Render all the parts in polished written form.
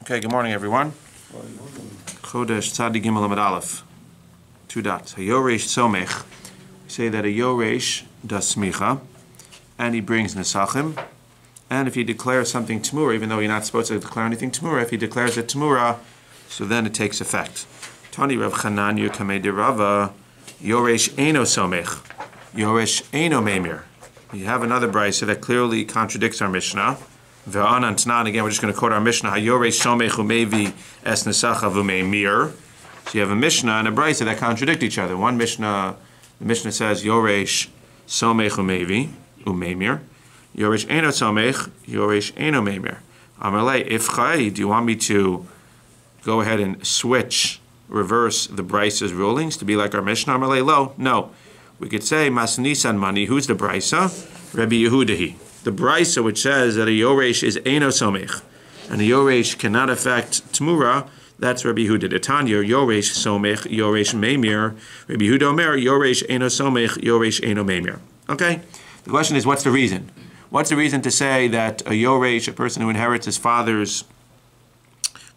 Okay, good morning, everyone. Chodesh Tzadi Gimel Amud Aleph. 2 dots. Hayoresh Somech. We say that a Yoresh does smicha, and he brings nesachim. And if he declares something Tmura, even though you're not supposed to declare anything Tmura, if he declares it Tmura, so then it takes effect. Tani Rav Chananya Kamei de Rava. Yoresh Eino Somech. Yoresh Eino Meimir. You have another brisa that clearly contradicts our Mishnah. Ve'anan Tnan, again, we're just going to quote our Mishnah. Hayoresh Somech umevi es nesacha v'meimir. So you have a Mishnah and a brisa that contradict each other. One Mishnah, the Mishnah says Yoresh Somech umevi umeimir. Yoresh Eino Somech, Yoresh Eino Meimir. Amalei, Ifchai, do you want me to go ahead and reverse the brisa's rulings to be like our Mishnah? Amalei, lo, no. We could say Mas Nisan Mani. Who's the brisa? Rabbi Yehudahi. The brisa which says that a Yoresh is Eino Somech and a Yoresh cannot affect Tmura, that's Rabbi Yehuda. The Tanya, Yoresh Somech, Yoresh Meimir. Rabbi Yehuda Omer, Yoresh Eino Somech, Yoresh Eino Meimir. Okay? The question is, what's the reason? What's the reason to say that a Yoresh, a person who inherits his father's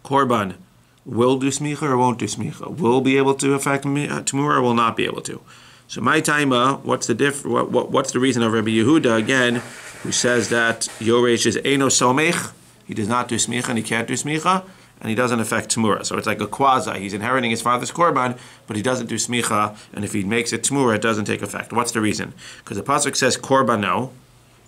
korban, will do smicha or won't do smicha? Will be able to affect Tmura or will not be able to? So my taima, what's the reason of Rabbi Yehuda again, who says that Yoresh is Eino Somech, he does not do smicha and he can't do smicha, and he doesn't affect Tmura. So it's like a quasi. He's inheriting his father's korban, but he doesn't do smicha, and if he makes it Tmura, it doesn't take effect. What's the reason? Because the pasuk says korbano,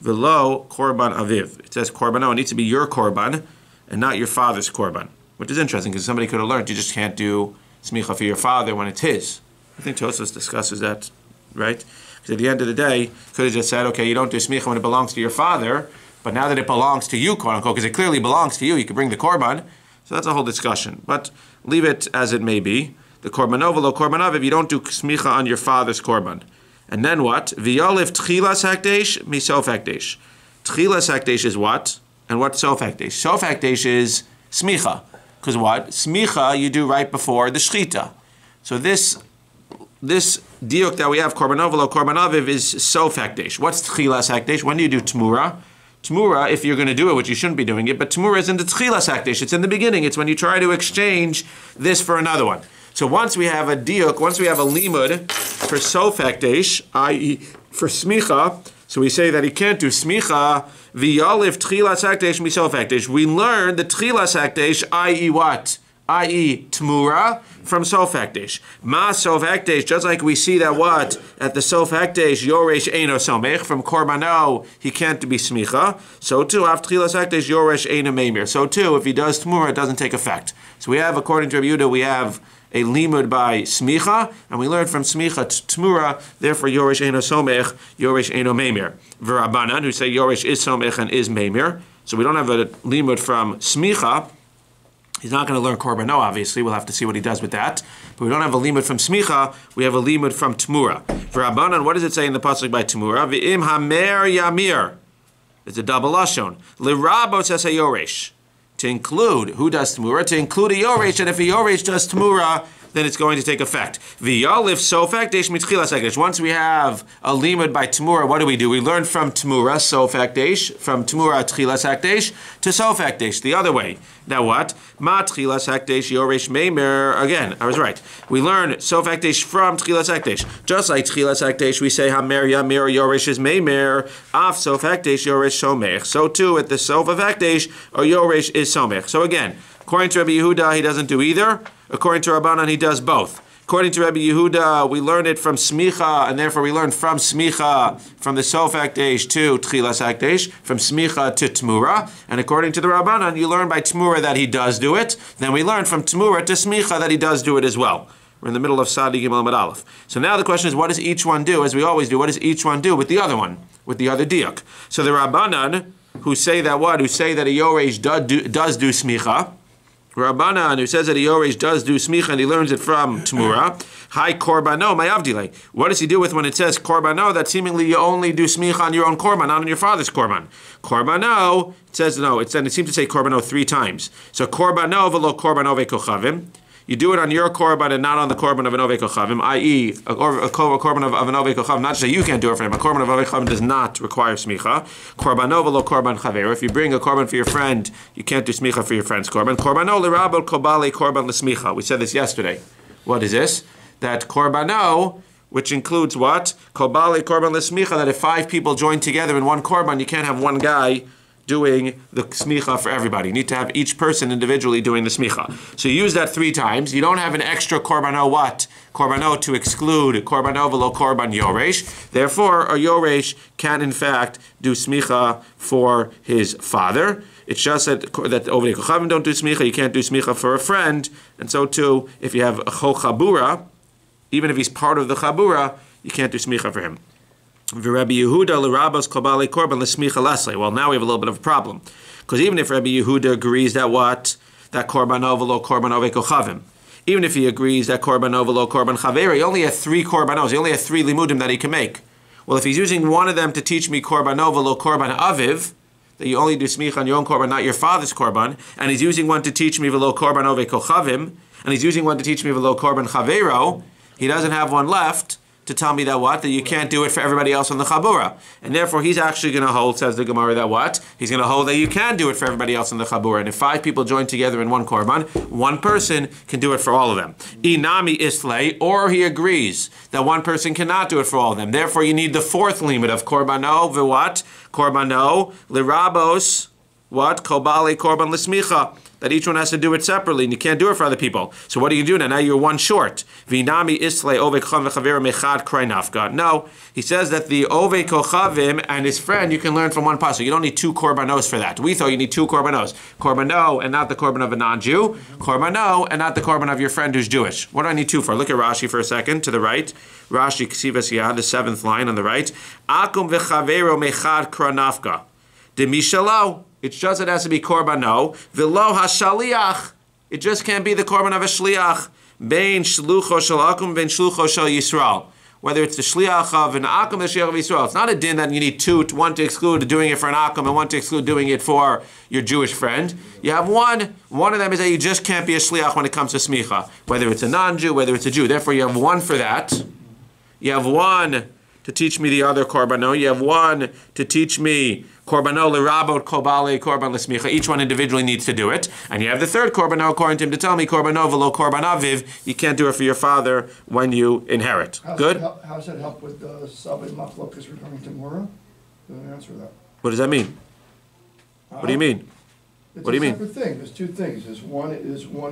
velo korban aviv. It says korbano. It needs to be your korban and not your father's korban, which is interesting because somebody could have learned you just can't do smicha for your father when it's his. I think Tosfos discusses that, right? Because at the end of the day, could have just said, okay, you don't do smicha when it belongs to your father, but now that it belongs to you, quote unquote, because it clearly belongs to you, you can bring the korban. So that's a whole discussion. But leave it as it may be. The korbanov v'lo korbanov, if you don't do smicha on your father's korban. And then what? V'yolif tchilas hakdesh misof hakdesh. Tchilas hakdesh is what? And what's sof hakdesh? Sof hakdesh is smicha. Because what? Smicha you do right before the shchita. So this diuk that we have, korbanov v'lo korbanaviv, is sof hakdesh. What's tchilas hakdesh? When do you do tmura? Tmura, if you're going to do it, which you shouldn't be doing it, but tmura is in the tchilas hakdesh. It's in the beginning. It's when you try to exchange this for another one. So once we have a diuk, once we have a limud for sof hakdesh, i.e. for smicha, so we say that he can't do smicha, v'yalif tchilas hakdesh misof hakdesh. We learn the tchilas hakdesh, i.e. what? I.e. Tmura, from Sof Hakdesh. Ma Sof Hakdesh, just like we see that what? At the Sof Hakdesh, Yoresh Eino Somech, from Korbano, he can't be Smicha. So too, Av Tchilas Hakdesh, Yoresh Eino Meimir. So too, if he does Tmura, it doesn't take effect. So we have, according to Rabbi Yehuda, we have a limud by Smicha, and we learn from Smicha to Tmura, therefore Yoresh Eino Somech, Yoresh Eino Meimir. V'Rabbanan, who say Yoresh is Somech and is Meimir. So we don't have a limud from Smicha. He's not going to learn korbano, obviously. We'll have to see what he does with that. But we don't have a limud from smicha. We have a limud from tmura. For Rabbanan, what does it say in the pasuk by tmura? V'im hamer yamir. It's a double lashon. L'rabo says a yoresh. To include, who does tmura? To include a yoresh, and if a yoresh does tmura, then it's going to take effect. V'yalif sof hakdesh mitchilas hakdesh. Once we have a limud by tmura, what do? We learn from tmura, sof hakdesh, from tmura tchilas hakdesh to sof hakdesh, the other way. Now what? Ma tchilas hakdesh yoresh meimer. Again, I was right. We learn sof hakdesh from tchilas hakdesh. Just like tchilas hakdesh, we say hamer yamir yoresh is meimer. Af sof hakdesh yoresh somech. So too at the sof of hakdesh, or yoresh is somech. So again, according to Rabbi Yehuda, he doesn't do either. According to Rabbanan, he does both. According to Rabbi Yehuda, we learn it from smicha, and therefore we learn from smicha, from the sof hakdesh to tchilas hakdesh, from smicha to tmura. And according to the Rabbanan, you learn by tmura that he does do it. Then we learn from tmura to smicha that he does do it as well. We're in the middle of Sadi Gimel Amud Aleph. So now the question is, what does each one do? As we always do, what does each one do with the other one, with the other diuk? So the Rabbanan, who say that what? Who say that a yoresh does do smicha. Rabbanan, who says that a yoresh does do smicha and he learns it from tmura. Hi korbano, my avdile. What does he do with when it says korbano? That seemingly you only do smicha on your own korban, not on your father's korban. Korbano, it says no. It seems to say korbano 3 times. So korbano v'lo korbano ve'kochavim. you do it on your korban and not on the korban of an ovei kochavim, i.e., a korban of an ovei kochavim, not just that you can't do it for him, a korban of ovei kochavim does not require smicha. Korbanov lo korban chaver. If you bring a korban for your friend, you can't do smicha for your friend's korban. Korbano l'rabel kobali korban l'smicha. We said this yesterday. What is this? That korbano, which includes what? Kobali korban l'smicha, that if 5 people join together in one korban, you can't have one guy doing the smicha for everybody. You need to have each person individually doing the smicha. So you use that 3 times. You don't have an extra korbano what? Korbano to exclude korbano v'lo korban yoresh. Therefore, a yoresh can in fact do smicha for his father. It's just that ovei kochavim don't do smicha. You can't do smicha for a friend. And so too, if you have a cho chabura, even if he's part of the chabura, you can't do smicha for him. Rabbi Yehuda l'rabos kobali korban l'smicha lesle. Well, now we have a little bit of a problem, because even if Rabbi Yehuda agrees that what? That korban ovelo korban ovei kochavim, even if he agrees that korban ovelo korban chavera, he only has 3 korbanos. He only has 3 limudim that he can make. Well, if he's using one of them to teach me korban ovelo korban aviv, that you only do smicha on your own korban, not your father's korban, and he's using one to teach me velo korban ovei kochavim, and he's using one to teach me velo korban chavero, he doesn't have one left to tell me that what? That you can't do it for everybody else on the chabura. And therefore he's actually going to hold, says the Gemara, that what? He's going to hold that you can do it for everybody else on the chabura. And if 5 people join together in one korban, one person can do it for all of them. Inami islay, or he agrees that one person cannot do it for all of them. Therefore you need the 4th limit of korbano, v'what? Korbano, lirabos, what? Kobali korban l'smicha. That each one has to do it separately, and you can't do it for other people. So what do you do now? Now you're one short. Vinami islay ovei kochavim v'chavera mechad krei nafka. No, he says that the ovei kochavim and his friend, you can learn from one pasuk. You don't need 2 korbanos for that. We thought you need 2 korbanos. Korbano and not the korban of a non-Jew. Korbano and not the korban of your friend who's Jewish. What do I need 2 for? Look at Rashi for a second, to the right. Rashi, ksivas yad, the 7th line on the right. Akum v'chavero mechad krei nafka. Demishalo. It's just it has to be korbano. V'lo hashaliach. It just can't be the korban of a shliach. Bein shlucho shel akum, bein shlucho shel Yisrael. Whether it's the shliach of an akum, the shliach of Yisrael. It's not a din that you need 2, one to exclude doing it for an akum and one to exclude doing it for your Jewish friend. You have one. One of them is that you just can't be a shliach when it comes to smicha. Whether it's a non-Jew, whether it's a Jew. Therefore you have 1 for that. You have 1 to teach me the other korbano. You have 1 to teach me korbano l'rabot kobali korban l'smicha. Each one individually needs to do it. And you have the 3rd korbano, according to him, to tell me korbano v'lo korban aviv. You can't do it for your father when you inherit. Good? How does that help with the Sabi Machlokas returning to Mura? Doesn't answer that. What does that mean? What do you mean? It's what do you mean? It's a separate thing. There's 2 things. One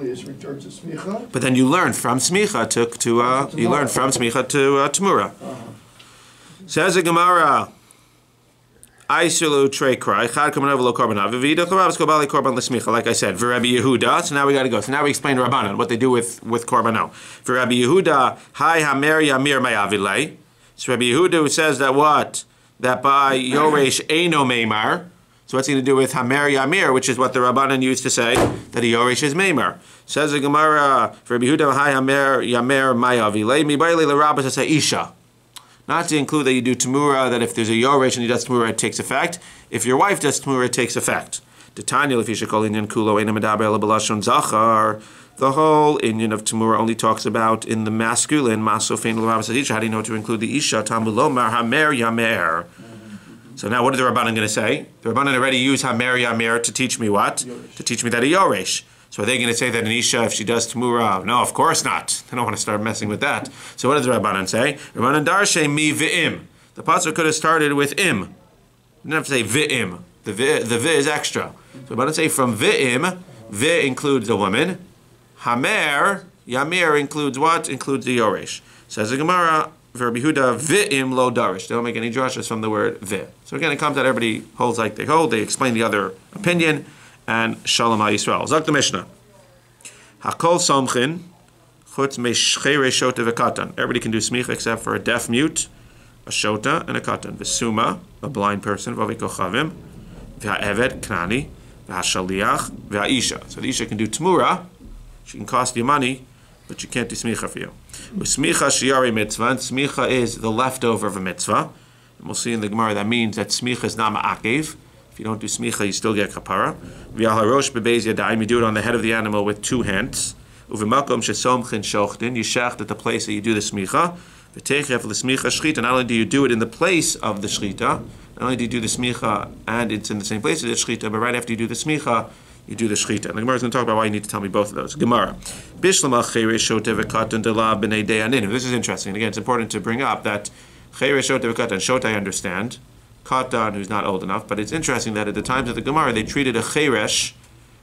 is return to smicha. But then you learn from smicha to you learn from smicha to Tamura. Says the Gemara, Aisilu trei krai, chad korban ovelo korban aviv, v'idach l'rabos kobali korban l'smicha. Like I said, v'Rabbi Yehuda. So now we got to go. So now we explain Rabbanan, what they do with korbano. V'Rabbi Yehuda, hai hamer yamir mayavilei. So Rabbi Yehuda who says that what? That by yoresh eino meimar. So what's he going to do with hamer yamir, which is what the Rabbanan used to say, that a yoresh is meimar. Says the Gemara, Rabbi Yehuda, hai hamer yamir mayavilei, mibaili l'rabos as isha. Not to include that you do Tamura, that if there's a Yoresh and he does Tamura, it takes effect. If your wife does Tamura, it takes effect. The whole Indian of Tamura only talks about in the masculine. How do you know to include the Isha? Tambulomar Hamer Yamer. So now what are the Rabbanan going to say? The Rabbanan already used Hamer Yamer to teach me what? To teach me that a Yoresh. So are they going to say that an Isha, if she does Tamura? No, of course not. They don't want to start messing with that. So what does the Rabbanan say? Rabbanan darshe mi v'im. The pasuk could have started with im. You don't have to say v'im. The vi is extra. So Rabbanan say from v'im, vi includes a woman. Hamer, yamir includes what? Includes the yoresh. Says the Gemara, Rabbi Yehuda, v'im lo darish. They don't make any drashas from the word vi. So again, it comes that everybody holds like they hold. They explain the other opinion. And Shalom HaYisrael. Zok the Mishnah. Hakol somchin chutz me'shchere shota v'katan. Everybody can do smicha except for a deaf mute, a shota, and a katan. V'suma, a blind person, v'ovei kochavim, v'ha'eved, knani, v'ha'shaliach, v'ha'isha. So the isha can do tmura. She can cost you money, but you can't do smicha for you. Smicha shiari mitzvah, and smicha is the leftover of a mitzvah. And we'll see in the Gemara that means that smicha is not ma'akev. If you don't do smicha, you still get kapara. V'yal harosh bebeis yadayim, you do it on the head of the animal with 2 hands. Uvemakom shesomchin shochtin, you shecht at the place that you do the smicha. V'techef l'smicha shchita, not only do you do it in the place of the shchita, not only do you do the smicha and it's in the same place as the shchita, but right after you do the smicha, you do the shchita. And the Gemara is going to talk about why you need to tell me both of those. Gemara. Bishlama cheresh shotev v'katan dela b'nei deyanin. This is interesting. Again, it's important to bring up that cheresh shotev v'katan, shot I understand, katan who's not old enough, but it's interesting that at the times of the Gemara, they treated a cheresh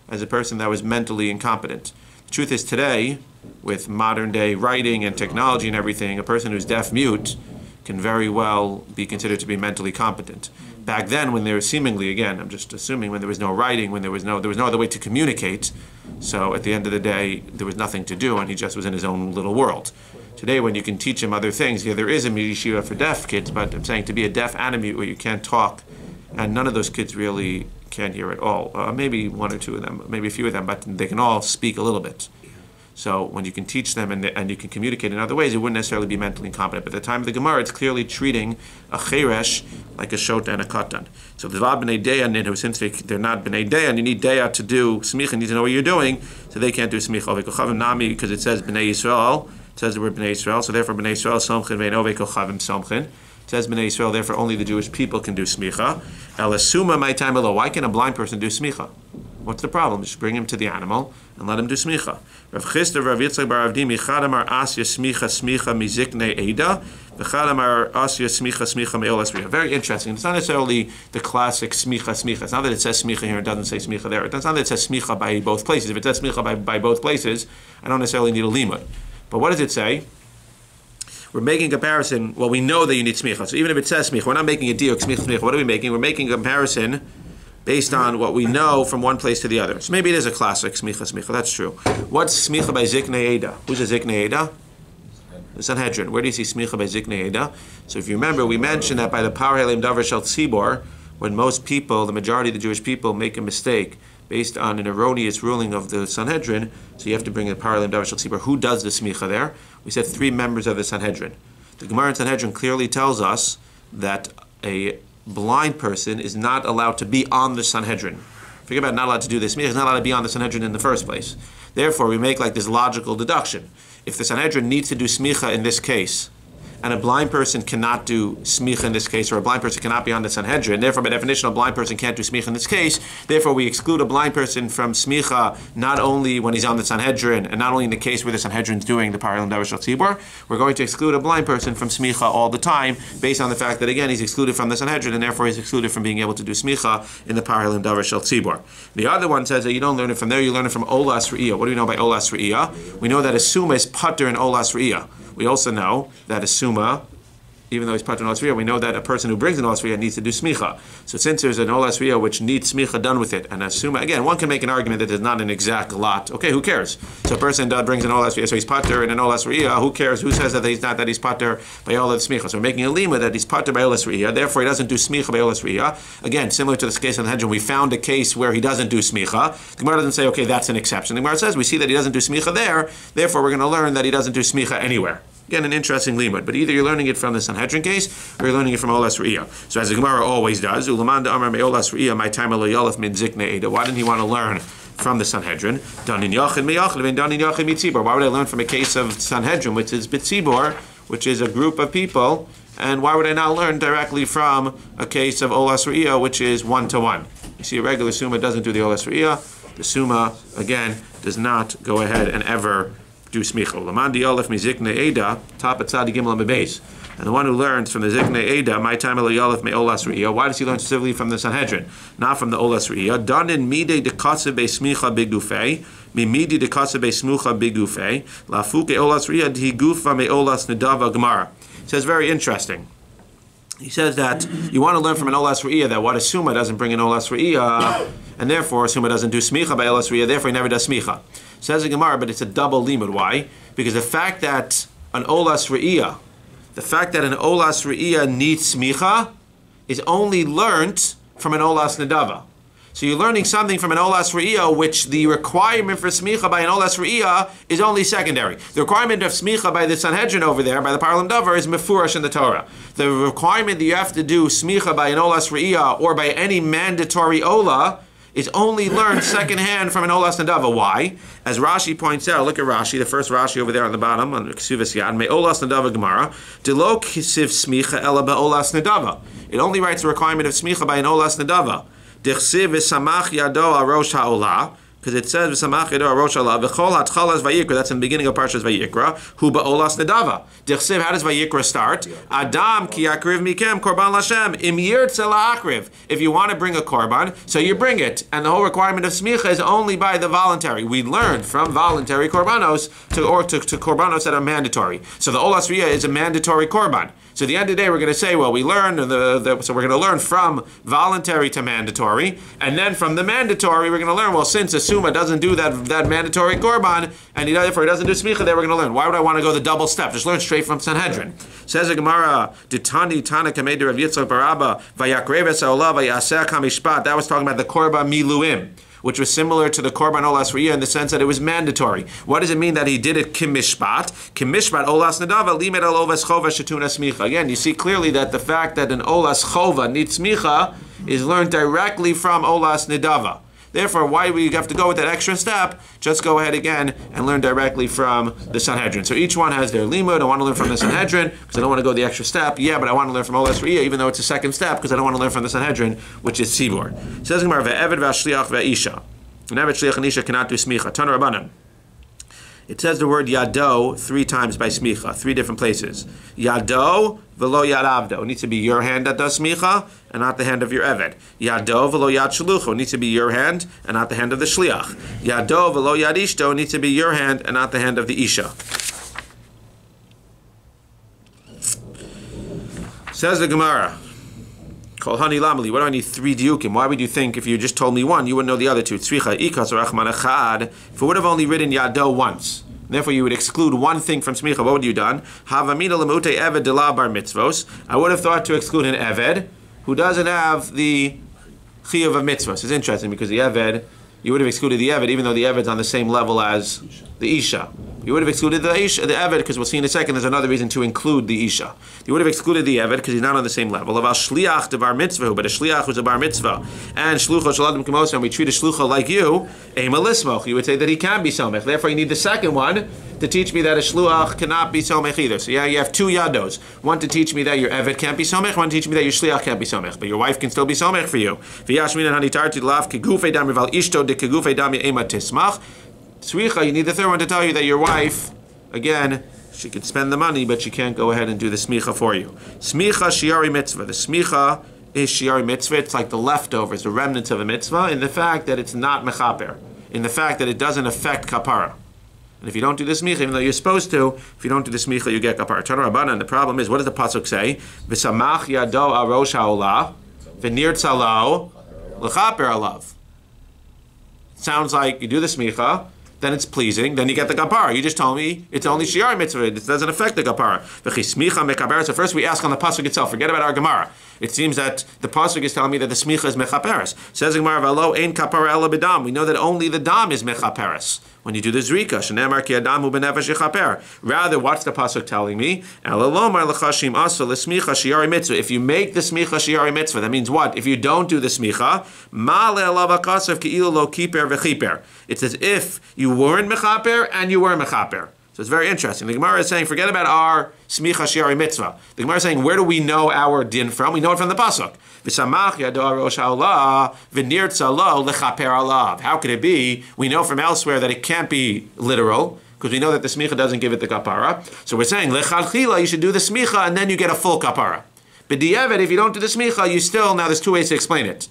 as a person that was mentally incompetent. The truth is today, with modern day writing and technology and everything, a person who's deaf-mute can very well be considered to be mentally competent. Back then, when there was seemingly, again, I'm just assuming, when there was no writing, when there was no other way to communicate, so at the end of the day, there was nothing to do, and he just was in his own little world. Today, when you can teach him other things, yeah, there is a yeshiva for deaf kids, but I'm saying to be a deaf and a mute where you can't talk, and none of those kids really can't hear at all. Maybe one or two of them, maybe a few of them, but they can all speak a little bit. So when you can teach them and you can communicate in other ways, it wouldn't necessarily be mentally incompetent. But at the time of the Gemara, it's clearly treating a cheresh like a shota and a katan. So the vav b'nei deyanin, since they're not b'nei deyan, you need deya to do smicha, you need to know what you're doing, so they can't do smicha. Ovekochavim nami, because it says b'nei Yisrael, it says the word b'nei Yisrael, so therefore b'nei Yisrael somchin ve'en ovekochavim somchin. It says b'nei Yisrael, therefore only the Jewish people can do smicha. Elasuma my time below. Why can a blind person do smicha? What's the problem? Just bring him to the animal and let him do smicha. Rav Chisda, Rav Yitzchak bar Avdi, Michad amar asya smicha miziknei eda, v'chad amar asya smicha me'olas riyah. Very interesting. It's not necessarily the classic smicha. It's not that it says smicha here and it doesn't say smicha there. It's not that it says smicha by both places. If it says smicha by both places, I don't necessarily need a limud. But what does it say? We're making a comparison. Well, we know that you need smicha. So even if it says smicha, we're not making a diuk smicha. What are we making? We're making a comparison based on what we know from one place to the other. So maybe it is a classic smicha, that's true. What's smicha by ziknei eda? Who's a ziknei eda? The Sanhedrin. Where do you see smicha by ziknei eda? So if you remember, we mentioned that by the power halim davar shel tzibor, when most people, the majority of the Jewish people, make a mistake based on an erroneous ruling of the Sanhedrin, so you have to bring the power halim davar shel tzibor. Who does the smicha there? We said 3 members of the Sanhedrin. The Gemara in Sanhedrin clearly tells us that a blind person is not allowed to be on the Sanhedrin. Forget about not allowed to do this. He's not allowed to be on the Sanhedrin in the first place. Therefore, we make like this logical deduction. If the Sanhedrin needs to do smicha in this case, and a blind person cannot do smicha in this case, or a blind person cannot be on the Sanhedrin, therefore by definition a blind person can't do smicha in this case, therefore we exclude a blind person from smicha not only when he's on the Sanhedrin, and not only in the case where the Sanhedrin is doing the Parim Davar Shel Tzibor, we're going to exclude a blind person from smicha all the time, based on the fact that again he's excluded from the Sanhedrin, and therefore he's excluded from being able to do smicha in the Parim Davar Shel Tzibor. The other one says that you don't learn it from there, you learn it from Olas Re'iyah. What do we know by Olas Re'iyah? We know that a summa is patur in Olas Re'iyah. We also know that a summa, even though he's patur in Olas Re'iyah, we know that a person who brings an Olas Re'iyah needs to do smicha. So since there's an Olas Re'iyah which needs smicha done with it, and a summa, again, one can make an argument that there's not an exact lot. Okay, who cares? So a person brings an Olas Re'iyah, so he's patur in an Olas Re'iyah, who cares? Who says that he's not, that he's patur by Olas Smicha? So we're making a lima that he's patur by Olas Re'iyah, therefore he doesn't do smicha by Olas Re'iyah. Again, similar to this case of the Sanhedrin, we found a case where he doesn't do smicha. The Gemara doesn't say, okay, that's an exception. The Gemara says, we see that he doesn't do smicha there, therefore we're going to learn that he doesn't do smicha anywhere. Again, an interesting limud, but either you're learning it from the Sanhedrin case, or you're learning it from Olas Re'iyah. So as the Gemara always does, Ulamanda Amar Me Olas Re'iyah, my time Yolaf Min Ziknei Eda. Why didn't he want to learn from the Sanhedrin? Danin Yachid Me Yachid, and Danin Yachid Mitzibor. Why would I learn from a case of Sanhedrin, which is Bitzibor, which is a group of people, and why would I not learn directly from a case of Olas Re'iyah, which is 1-to-1? You see, a regular Summa doesn't do the Olas Re'iyah. The Summa, again, does not go ahead and ever do smicha. Lamandi Yolef mi Ziknei Eda, top at Tzadi Gimel Beis. And the one who learns from the Ziknei Eda, my time Yolef me Olas Re'iyah. Why does he learn specifically from the Sanhedrin, not from the Olas Re'iyah? Danin midei dekatze be smicha bigufei, mi midi dekatze be smucha bigufei, lafuke Olas Re'iyah di gufa me Olas Nedava Gemara. It says very interesting. He says that you want to learn from an Olas Re'iyah that what a Summa doesn't bring an Olas Re'iyah, and therefore a Summa doesn't do smicha by Olas Re'iyah, therefore he never does smicha. Says the Gemara, but it's a double limud. Why? Because the fact that an Olas Re'iyah, needs smicha is only learnt from an Olas Nedava. So you're learning something from an Olas Re'iyah, which the requirement for smicha by an Olas Re'iyah is only secondary. The requirement of smicha by the Sanhedrin over there, by the Parim Davar, is mefurash in the Torah. The requirement that you have to do smicha by an Olas Re'iyah or by any mandatory Ola is only learned secondhand from an Olas Nadava. Why? As Rashi points out, look at Rashi, the first Rashi over there on the bottom, on Ksuvas Yad, Me Olas Nadava Gemara, Delo Kisiv Smicha Ela Be'olas Nadava. It only writes a requirement of Smicha by an Olas Nadava. Dichsiv V'samach Yado Arosh Ha'olah, because it says V'samach Yado Arosh Ha'olah, V'chol HaTchalas Vayikra, that's in the beginning of Parshas Vayikra, Hu Ba'olas Nadava. Dichsiv, how does Vayikra start? Adam ki yakriv mikem korban lashem im yirtze la'akriv. If you want to bring a korban, so you bring it. And the whole requirement of smicha is only by the voluntary. We learned from voluntary korbanos to korbanos that are mandatory. So the Olas Riyah is a mandatory korban. So at the end of the day, we're going to say, well, we learned, so we're going to learn from voluntary to mandatory, and then from the mandatory, we're going to learn, well, since a Suma doesn't do that mandatory korban, and therefore he doesn't do smicha, then we're going to learn. Why would I want to go the double step? Just learn straight from Sanhedrin. Says the Gemara, Ditani Tana Kamei Rav Yitzchak Barabba, Vayakrev es haolah vayaseh kamishpat. That was talking about the korban miluim, which was similar to the korban olas riyah in the sense that it was mandatory. What does it mean that he did it kimishpat? Kimishpat olas nadava limed al ovas chova shetuna smicha. Again, you see clearly that the fact that an olas chova needs smicha is learned directly from olas nadava. Therefore, why we have to go with that extra step? Just go ahead again and learn directly from the Sanhedrin. So each one has their limud. I want to learn from the Sanhedrin because I don't want to go the extra step. Yeah, but I want to learn from Olas Riyah, even though it's a second step, because I don't want to learn from the Sanhedrin, which is Tzibor. It says Gemara, ve'eved v'ashliach ve'isha. An eved shliach and isha cannot do smicha. Tana Rabbanan. It says the word yado 3 times by smicha, 3 different places. Yado v'lo yad avdo. It needs to be your hand that does smicha and not the hand of your eved. Yado v'lo yad shlucho. It needs to be your hand and not the hand of the shliach. Yado v'lo yad ishto. It needs to be your hand and not the hand of the isha. Says the Gemara, Kol hani lamali. What do I need 3 diukim? Why would you think if you just told me 1, you wouldn't know the other 2? Tzricha ikas or achman echad. If it would have only written yado once, therefore you would exclude 1 thing from smicha, what would you have done? Havamina lemute eved de la bar mitzvos. I would have thought to exclude an eved who doesn't have the chiyuv of mitzvos. It's interesting because the eved, you would have excluded the eved even though the eved's on the same level as the isha. You would have excluded the eved because we'll see in a second there's another reason to include the isha. You would have excluded the eved because he's not on the same level. Of shliach de bar mitzvah, but a shliach who's a bar mitzvah, and shlucho shaladim kamos, and we treat a shlucha like you, ema lismoch. You would say that he can be somech. Therefore, you need the second one to teach me that a shluach cannot be somech either. So yeah, you have 2 yados. One to teach me that your eved can't be somech. One to teach me that your shliach can't be somech. But your wife can still be somech for you. V'yashmin and hanitarti lav kegufei dam rival ishto de kegufei dam ema tismach. Tzricha, you need the third one to tell you that your wife, again, she could spend the money, but she can't go ahead and do the smicha for you. Smicha shiari mitzvah. The smicha is shiari mitzvah. It's like the leftovers, the remnants of a mitzvah, in the fact that it's not mechaper, in the fact that it doesn't affect kapara. And if you don't do the smicha, even though you're supposed to, if you don't do the smicha, you get kapara. Tana Rabbanan, the problem is, what does the pasuk say? V'samach yado arosh ha'olah, v'nir tzalo, l'chaper alav. Sounds like you do the smicha, then it's pleasing, then you get the kapara. You just told me it's only shiar mitzvah, it doesn't affect the kapara. So first we ask on the pasuk itself, forget about our Gemara. It seems that the pasuk is telling me that the smicha is mechaperes. Says the Gemara, v'alo ein kapara ela b'dam. We know that only the dam is mechaperes. When you do the zrika, shenemar ki adam hu b'nefesh yechaper. Rather, what's the pasuk telling me? Ela lomar l'chashim asa l'smicha shiari mitzvah. If you make the smicha shiari mitzvah, that means what? If you don't do the smicha, ma le'elav akasav ki'ilu lo kiper v'chiper. It's as if you weren't mechaper and you were mechaper. So it's very interesting. The Gemara is saying, forget about our smicha shiari mitzvah. The Gemara is saying, where do we know our din from? We know it from the pasuk. V'samach yado arosh ha'olah v'nir tzalo lechaper alav. How could it be? We know from elsewhere that it can't be literal, because we know that the smicha doesn't give it the kapara. So we're saying, lechalchila, you should do the smicha, and then you get a full kapara. B'di'evet, if you don't do the smicha, you still, now there's 2 ways to explain it.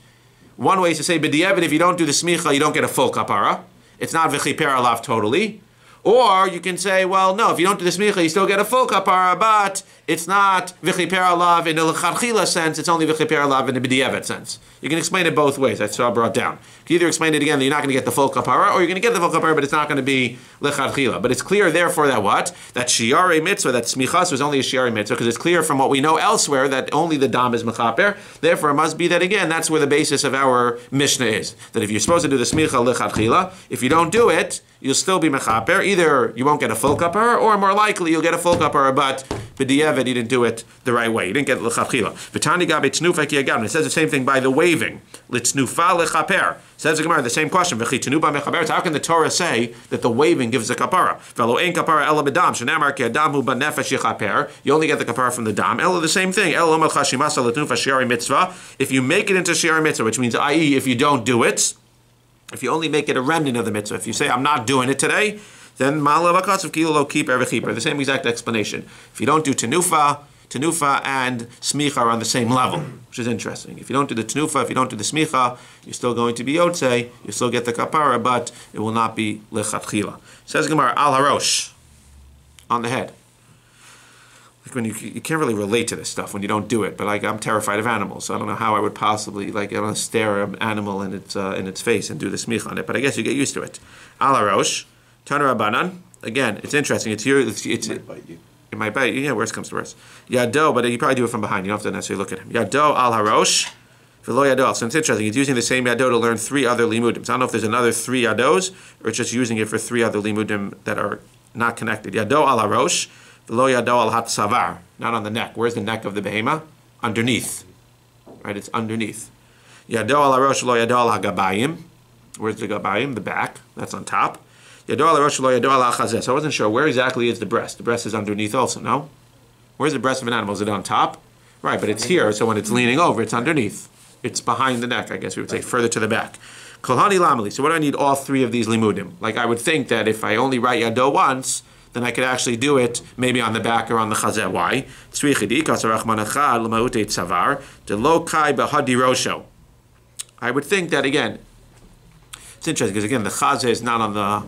One way is to say, b'di'evet, if you don't do the smicha, you don't get a full kapara. It's not v'chiper alav totally. Or you can say, well, no, if you don't do the smicha, you still get a full kapara, but it's not v'chiper alav in the l'chadchila sense, it's only v'chiper alav in the b'di'evet sense. You can explain it both ways, that's what I brought down. You can either explain it again that you're not going to get the full kapara, or you're going to get the full kapara, but it's not going to be l'chadchila. But it's clear, therefore, that what? That shiare mitzvah, that smichas was only a shiare mitzvah, because it's clear from what we know elsewhere that only the dam is mechaper. Therefore, it must be that, again, that's where the basis of our Mishnah is. That if you're supposed to do the smicha l'chadchila, if you don't do it, you'll still be mechaper. Either you won't get a full kapara, or more likely you'll get a full kapara, but b'diavad you didn't do it the right way. You didn't get l'chachila. V'tani gabe tnufa ki agam. It says the same thing by the waving. L'tnufa lechaper. Says the Gemara the same question. V'chi tnuba mechaper. How can the Torah say that the waving gives a kapara? V'lo ein kapara ela b'dam. Shenamar ki adam hu b'nefesh yichaper. You only get the kapara from the dam. Ela the same thing. Ela omel chashimasa l'tnufa shiari mitzvah. If you make it into shiari mitzvah, which means i.e. if you don't do it, if you only make it a remnant of the mitzvah, if you say I'm not doing it today, then ma'alavakatz of kilo keep every keeper. The same exact explanation. If you don't do tenufa and smicha are on the same level, which is interesting. If you don't do the tenufa, if you don't do the smicha, you're still going to be yotzei, you still get the kapara, but it will not be lechatchila. Says Gemara, al harosh, on the head. Like when you can't really relate to this stuff when you don't do it, but like I'm terrified of animals, so I don't know how I would possibly I don't stare an animal in its face and do the smicha on it, but I guess you get used to it. Al harosh, Tana Rabbanan. Again, it's interesting. It might bite you. It might bite you. Yeah, worst comes to worst. Yado, but you probably do it from behind. You don't have to necessarily look at him. Yado al harosh, v'lo yado. So it's interesting. It's using the same yado to learn 3 other limudim. So I don't know if there's another 3 yados, or it's just using it for 3 other limudim that are not connected. Yado al harosh, v'lo yado al hatsavar. Not on the neck. Where's the neck of the behema? Underneath. Right? It's underneath. Yado al harosh, v'lo yado al hagabayim. Where's the gabayim? The back. That's on top. So I wasn't sure where exactly is the breast. The breast is underneath also, no? Where's the breast of an animal? Is it on top? Right, but it's here, so when it's leaning over, it's underneath. It's behind the neck, I guess we would say, further to the back. Kolhani lamali. So what do I need all 3 of these limudim? Like I would think that if I only write yado once, then I could actually do it maybe on the back or on the chazeh. Why? I would think that, again, it's interesting because, again, the chazeh is not on the...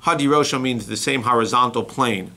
Hadi Rosho means the same horizontal plane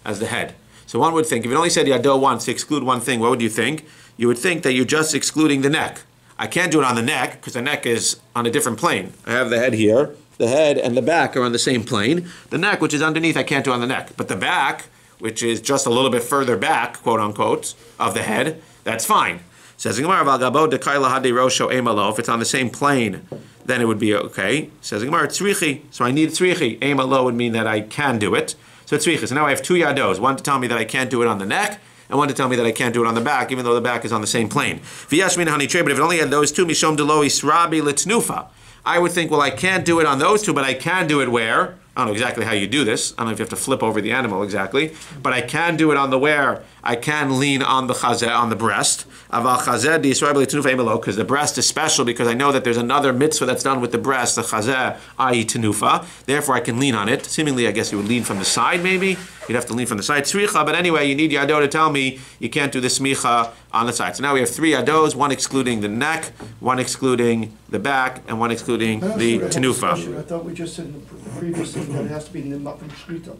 as the head. So one would think, if it only said yado once to exclude one thing, what would you think? You would think that you're just excluding the neck. I can't do it on the neck because the neck is on a different plane. I have the head here. The head and the back are on the same plane. The neck, which is underneath, I can't do on the neck. But the back, which is just a little bit further back, quote unquote, of the head, that's fine. Says Gemara, if it's on the same plane, then it would be okay. Says Gemara, tzrichi. So I need tzrichi. Eim alo would mean that I can do it. So it's tzrichi. So now I have 2 yados. One to tell me that I can't do it on the neck, and one to tell me that I can't do it on the back, even though the back is on the same plane. V'yashmin hani tre. But if it only had those 2, mishom delo israbi litnufa, I would think, well, I can't do it on those 2, but I can do it where? I don't know exactly how you do this. I don't know if you have to flip over the animal exactly, but I can do it on the where. I can lean on the chazeh, on the breast. Because the breast is special because I know that there's another mitzvah that's done with the breast, the chazeh, i.e. tenufa. Therefore, I can lean on it. Seemingly, I guess you would lean from the side, maybe. You'd have to lean from the side. Tzricha, but anyway, you need yado to tell me you can't do the smicha on the side. So now we have 3 yados, 1 excluding the neck, 1 excluding the back, and 1 excluding the tenufa. I thought we just said in the previous thing that it has to be nimmak and shchita.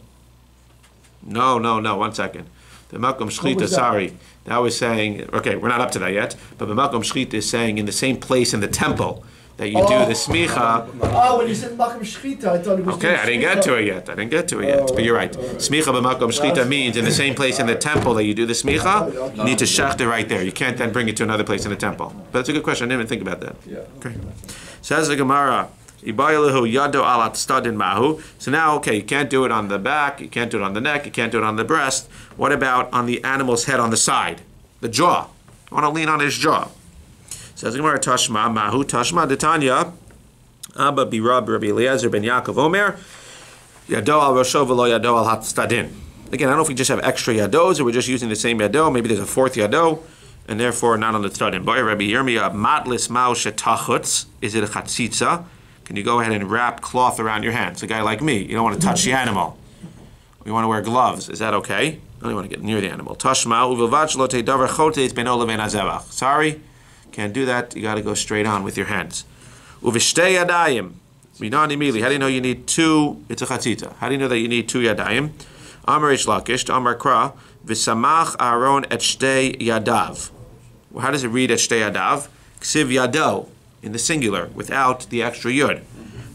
No, 1 second. The Makom Shchita, sorry, that was saying, okay, we're not up to that yet, but the Makom Shchita is saying in the same place in the temple that you do the smicha. Oh, when you said Makom Shchita, I thought it was... Okay, I didn't get to it yet, but you're right. Smicha b'makom shchita means in the same place in the temple that you do the smicha, you need to shech it right there. You can't then bring it to another place in the temple. But that's a good question, I didn't even think about that. Yeah. Okay. Says the Gemara, yado alat stadin mahu. So now, okay, you can't do it on the back, you can't do it on the neck, you can't do it on the breast. What about on the animal's head on the side? The jaw. I want to lean on his jaw. Says the Gemara, Tashma mahu, Tashma detanya, Abba birab Rabbi Eliezer ben Yaakov Omer, yado al rosho v'lo yado al hat stadin. Again, I don't know if we just have extra yados or we're just using the same yado. Maybe there's a 4th yado, and therefore not on the stadin. Boy, Rabbi Yirmiyah, matlis mao shetachutz. Is it a chatzitza? Can you go ahead and wrap cloth around your hands? A guy like me, you don't want to touch the animal. You want to wear gloves. Is that okay? I don't want to get near the animal. Tashma uvilvach lo tedavar chotes ben olaven azevach. Sorry, can't do that. You got to go straight on with your hands. Uvishtei yadayim. Minani mili. How do you know you need 2? It's a chatzita. How do you know that you need 2 yadayim? Amar ish lakish, Amar kra, v'samach Aaron et shtei yadav. Well, how does it read et shtei yadav? Ksiv yado, in the singular, without the extra yud.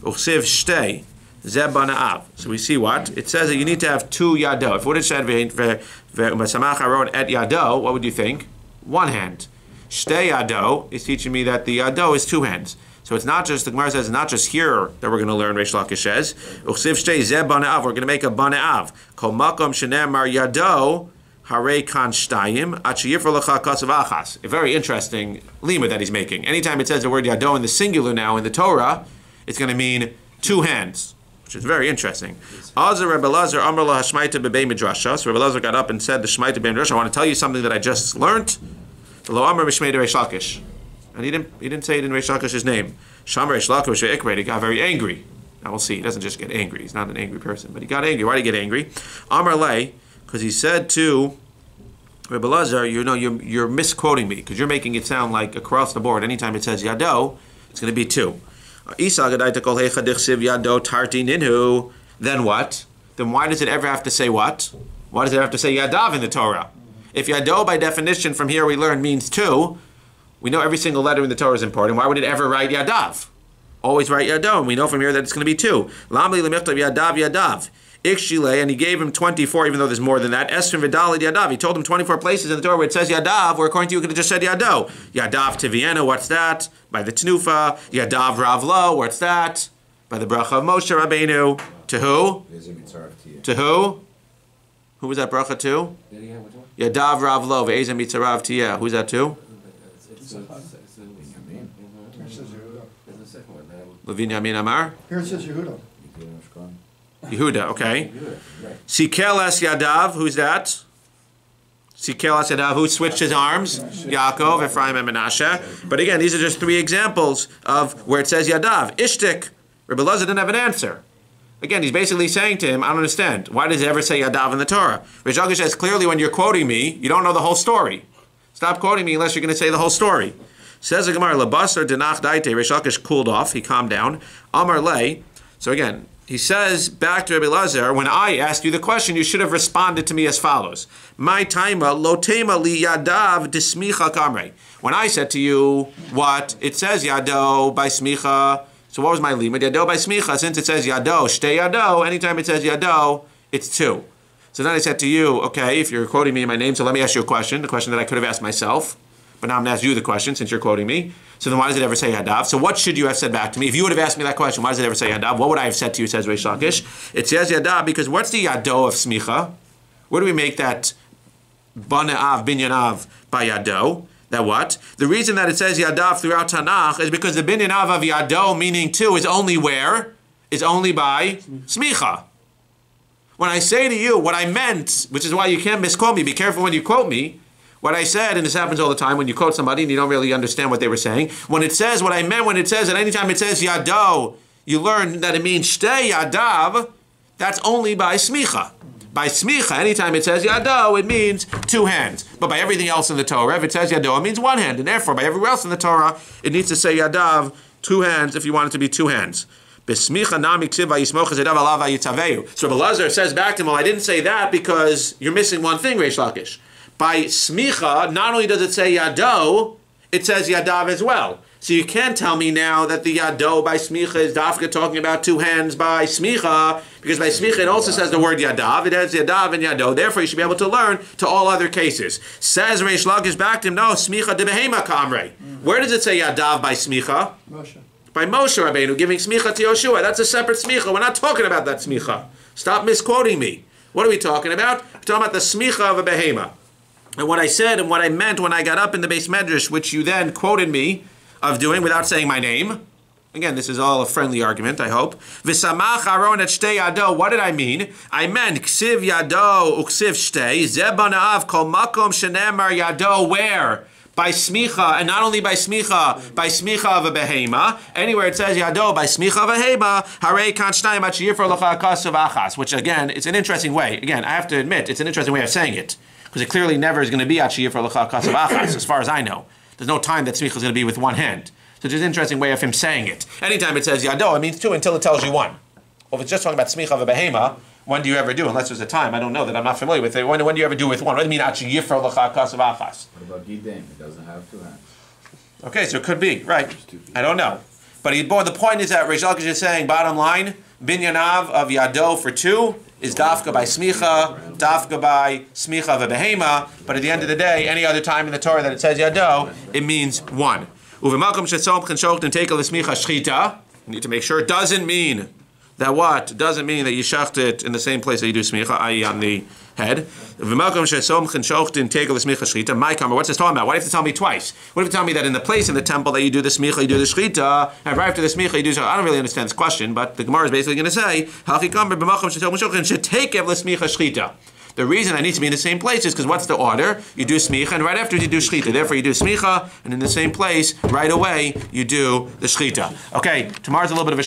Uchsiv shtei, zeh bana'av. So we see what? It says that you need to have 2 yado. If it would have said v'samach Aaron et yado, what would you think? 1 hand. Shtei yado is teaching me that the yado is 2 hands. So it's not just, the Gemara says, it's not just here that we're going to learn, Reish Lakish says, Uchsiv shtei zeh bana'av, we're going to make a bana'av. Kol makom shenemar yado, harei kan shtayim, at sheyifra lecha kasav achas. A very interesting limud that he's making. Anytime it says the word yado in the singular now in the Torah, it's going to mean two hands, which is very interesting. Azar Rebbe Lazar Amar la hashmaita bebei midrasha. So Rebbe Lazar got up and said the shmaita bebei midrasha. I want to tell you something that I just learned. Lo Amar mishmei Reish Lakish. And he didn't say it in Reish Lakish's name. Sham Reish Lakish Ikred, he got very angry. Now we'll see, he doesn't just get angry. He's not an angry person, but he got angry. Why did he get angry? Amar Lei, because he said to Rebbe Lazar, you're misquoting me, because you're making it sound like across the board, anytime it says Yado, it's going to be two. Then what? Then why does it ever have to say what? Why does it have to say Yadav in the Torah? If Yado, by definition, from here we learn means two, we know every single letter in the Torah is important. Why would it ever write Yadav? Always write Yado, and we know from here that it's going to be two. Lamli lemichtav Yadav Yadav. Ikshile, and he gave him 24, even though there's more than that. Esrim Vidalid Yadav. He told him 24 places in the Torah where it says Yadav, where according to you could have just said Yado. Yadav to Vienna, what's that? By the Tnufa. Yadav Ravlo, what's that? By the bracha of Moshe Rabbeinu. To who? To who? Who was that bracha to? Yadav Ravlo, Ve'ezem Yitzarav Tiyeh. Who's that to? Levinyamin Amar? Here it says Yehuda. Yehuda, okay. Sikel es Yadav, who's that? Sikel es Yadav, who switched his arms? Yaakov, Ephraim, and Menashe. But again, these are just three examples of where it says Yadav. Ishtik, Rebbe Lazar didn't have an answer. Again, he's basically saying to him, I don't understand. Why does it ever say Yadav in the Torah? Reish Lakish says, clearly when you're quoting me, you don't know the whole story. Stop quoting me unless you're going to say the whole story. Says the Gemara, Labasar denach daite. Reish Lakish cooled off. He calmed down. Amar lei. So again, he says back to Rebbe Lazar, when I asked you the question, you should have responded to me as follows. My taima lo tema li yadav dismicha kamrei. When I said to you, what? It says yado by smicha. So what was my limud? Yado by smicha. Since it says yado, shtei yado, anytime it says yado, it's two. So then I said to you, okay, if you're quoting me in my name, so let me ask you a question, the question that I could have asked myself. But now I'm going to ask you the question since you're quoting me. So then why does it ever say Yadav? So what should you have said back to me? If you would have asked me that question, why does it ever say Yadav? What would I have said to you, says Reish Lakish? It says Yadav because what's the Yado of Smicha? Where do we make that Bana'av, Binyanav by Yado? That what? The reason that it says Yadav throughout Tanakh is because the Binyanav of Yado, meaning two, is only where? Is only by Smicha. When I say to you what I meant, which is why you can't misquote me, be careful when you quote me, what I said, and this happens all the time when you quote somebody and you don't really understand what they were saying. When it says what I meant, when it says, and anytime it says Yado, you learn that it means Shtei Yadav, that's only by Smicha. By Smicha, anytime it says Yado, it means two hands. But by everything else in the Torah, if it says Yado, it means one hand. And therefore, by everywhere else in the Torah, it needs to say Yadav, two hands, if you want it to be two hands. So Rebbe Lazar says back to him, well, I didn't say that because you're missing one thing, Reish Lakish. By smicha, not only does it say yado, it says yadav as well. So you can't tell me now that the yado by smicha is dafka talking about two hands by smicha, because by smicha it also says the word yadav. It has yadav and yado. Therefore, you should be able to learn to all other cases. Says Reish Lakish back to him, no, smicha de behema kamrei. Where does it say yadav by smicha? Moshe. By Moshe Rabbeinu giving smicha to Yoshua. That's a separate smicha. We're not talking about that smicha. Stop misquoting me. What are we talking about? We're talking about the smicha of a behema. And what I said and what I meant when I got up in the base medrash, which you then quoted me of doing without saying my name. Again, this is all a friendly argument, I hope. V'samach aron et shtei yado. What did I mean? I meant ksiv yado uksiv shtei zebanaav kol makom shenemar yado. Where? By smicha, and not only by smicha of a behema. Anywhere it says yado by smicha of a behema, harei kan shnayim at sheyifra lecha kasav achas. Which again, it's an interesting way. Again, I have to admit, it's an interesting way of saying it. Because it clearly never is going to be at sheyifra lecha kasav achas, as far as I know. There's no time that smicha is going to be with one hand. So it's an interesting way of him saying it. Anytime it says yado, it means two until it tells you one. Well, if it's just talking about smicha of a behema, when do you ever do? Unless there's a time, I don't know that I'm not familiar with it. When do you ever do with one? What do you mean at sheyifra lecha kasav achas? What about gidem? It doesn't have two hands. Okay, so it could be, right. I don't know. But the point is that Reish Lakish is saying, bottom line, binyanav of yado for two is dafka by smicha, dafka by smicha of a behema, but at the end of the day, any other time in the Torah that it says yado, it means one. Uvemalkum shetzom chen and take a l'smicha shchita. You need to make sure it doesn't mean that what? It doesn't mean that you shacht it in the same place that you do smicha, i.e. on the head. V'malkum shetzom chen and take a l'smicha shchita. My kamar, what's this talking about? Why do you have to tell me twice? What if you tell me that in the place in the temple that you do the smicha, you do the shchita, and right after the smicha you do so? I don't really understand this question, but the Gemara is basically going to say, Halchi kamar b'malkum shetzom chen should take a l'smicha shchita. The reason I need to be in the same place is because what's the order? You do smicha, and right after you do shchita. Therefore, you do smicha, and in the same place, right away, you do the shchita. Okay, tomorrow's a little bit of a